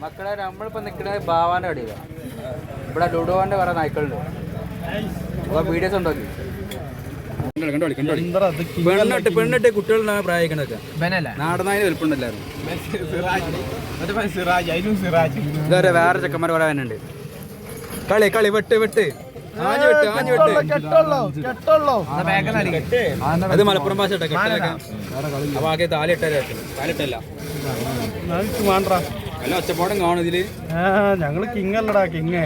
മക്കളെ നമ്മളിപ്പോ നിൽക്കുന്നത് ബാവാന്റെ കടിയിലാണ്. ഇവിടെ ലുഡോന്റെ കുറെ നായ്ക്കളുണ്ട്. അപ്പൊ വീഡിയോസ് ഉണ്ടോക്കി പെണ്ണിട്ട് കുട്ടികളുണ്ടാകാൻ പ്രായക്കുന്നൊക്കെ നാടനായി വലുപ്പുണ്ടല്ലായിരുന്നു. ഇതുവരെ വേറെ ചെക്കന്മാർ പറയാനുണ്ട്. കളി കളി വെട്ട് വെട്ട് ആഞ്ഞു വെട്ട് ആഞ്ഞു വെട്ട്. അത് മലപ്പുറം ഭാഷ അപ്പൊ ആകെ താലിട്ടല്ല നല്ല ഒച്ചപ്പാടും കാണും ഇതില്. ഞങ്ങള് കിങ് അല്ലടാ കിങ്.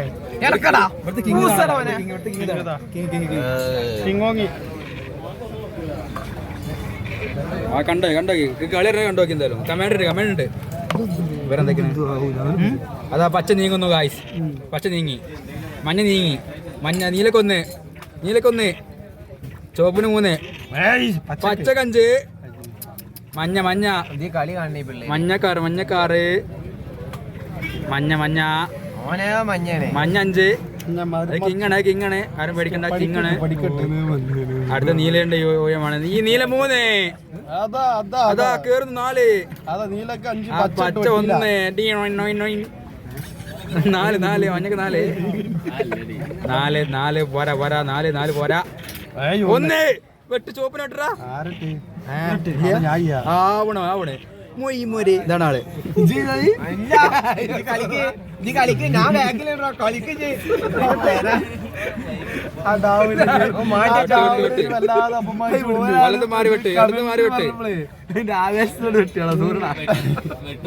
കിങ്ങോങ്ങി ആ കണ്ടോ കളി കണ്ടോക്കി. എന്തായാലും കമന്റ് ഉണ്ട് ഇവരെന്തൊക്കെയാണ്. അതാ പച്ച നീങ്ങുന്നു ഗായ്സ്. പച്ച നീങ്ങി, മഞ്ഞ നീങ്ങി, മഞ്ഞ നീലക്കൊന്ന് ചുവപ്പിന് 3 പച്ച 5 മഞ്ഞ മഞ്ഞ മഞ്ഞക്കാറ് മഞ്ഞ 5 കിങ്ങാണ് ആരും പേടിക്കണ്ട. കിങ്ങാണ്. അടുത്ത നീലുണ്ട്. യോയമാണ് ഈ നീല 3. അതാ കേറുന്നു 4. പച്ച 1 4 മഞ്ഞക്ക് 4 പോരാ 4 പോരാ. 1 വെട്ട് ചോപ്പിനോട്ടാ ആവണേ മൊയ്മൊരി. ഇതാണ് ആള്.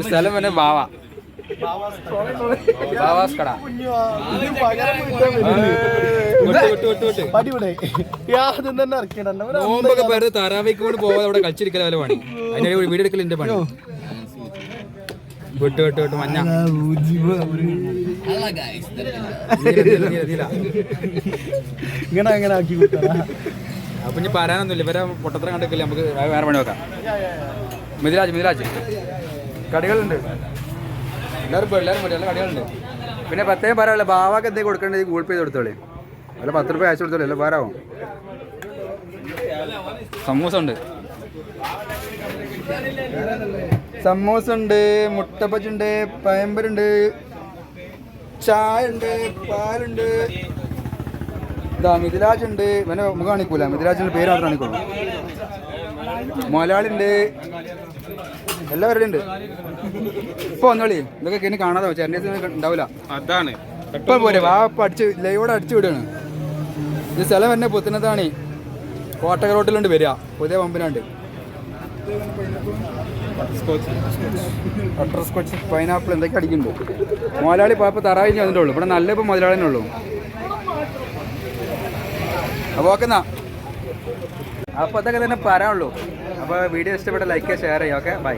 സ്ഥലം പിന്നെ ബാവ നോമ്പൊക്കെ പേര് തറാവയ്ക്ക് കൊണ്ട് പോവാതെ അവിടെ കളിച്ചിരിക്കല വല്ല പണി. അതിന്റെ വീട് എടുക്കൽ എന്റെ പണി. വിട്ട് മഞ്ഞ ഇങ്ങനെ ആക്കി. അപ്പൊ ഇനി പറയാനൊന്നുമില്ല. ഇവരെ പൊട്ടത്തരം കണ്ടിട്ടില്ല. നമുക്ക് വേറെ പണി നോക്കാം. മിഥിലാജ് കടികളുണ്ട്. എല്ലാവരും എല്ലാ കടികളുണ്ട്. പിന്നെ പ്രത്യേകം പറയാനുള്ള ബാവാക്ക് എന്തെങ്കിലും കൊടുക്കേണ്ടത് ഗൂഗിൾ പേ ചെയ്ത് കൊടുത്തോളേ. അല്ല 10 രൂപ അയച്ചു കൊടുത്തോളൂ. എല്ലാം വേറാവും. സമൂസ ഉണ്ട്, മുട്ടപ്പച്ചുണ്ട്, പയമ്പരുണ്ട്, ചായ ഉണ്ട്, പാലുണ്ട്. ഇതാ മിഥിലാജ് ഉണ്ട്. ഇവനെ മുഖം കാണിക്കൂല. മിഥിലാജിന്റെ പേര് മാത്രം കാണിക്കുള്ളൂ. മലയാളിണ്ട്. എല്ലാവരും ഉണ്ട്. ഇപ്പൊ വന്നോളി. ഇതൊക്കെ ഇനി കാണാതെ ചേട്ടൻ്റെ ഉണ്ടാവില്ല. അതാണ് ഇപ്പം പോരെ വാപ്പ ലൈവോടെ അടിച്ചു വിടുകയാണ്. ഇത് സ്ഥലം തന്നെ പുത്തനത്താണ്. കോട്ടക റോട്ടിലുണ്ട് വരിക. പുതിയ പമ്പിനുണ്ട്. ബട്ടർ സ്കോച്ച് പൈനാപ്പിൾ എന്തൊക്കെ അടിക്കുന്നുണ്ട്. മുതലാളി പാപ്പ തറാവിന് വന്നിട്ടേ ഉള്ളൂ. ഇവിടെ നല്ല ഇപ്പം മുതലാളിനെ ഉള്ളൂ. അപ്പോൾ ഓക്കെന്നാ. അപ്പോൾ അതൊക്കെ തന്നെ പറയാനുള്ളൂ. അപ്പോൾ വീഡിയോ ഇഷ്ടപ്പെട്ട ലൈക്ക് ഷെയർ ചെയ്യാം. Okay bye.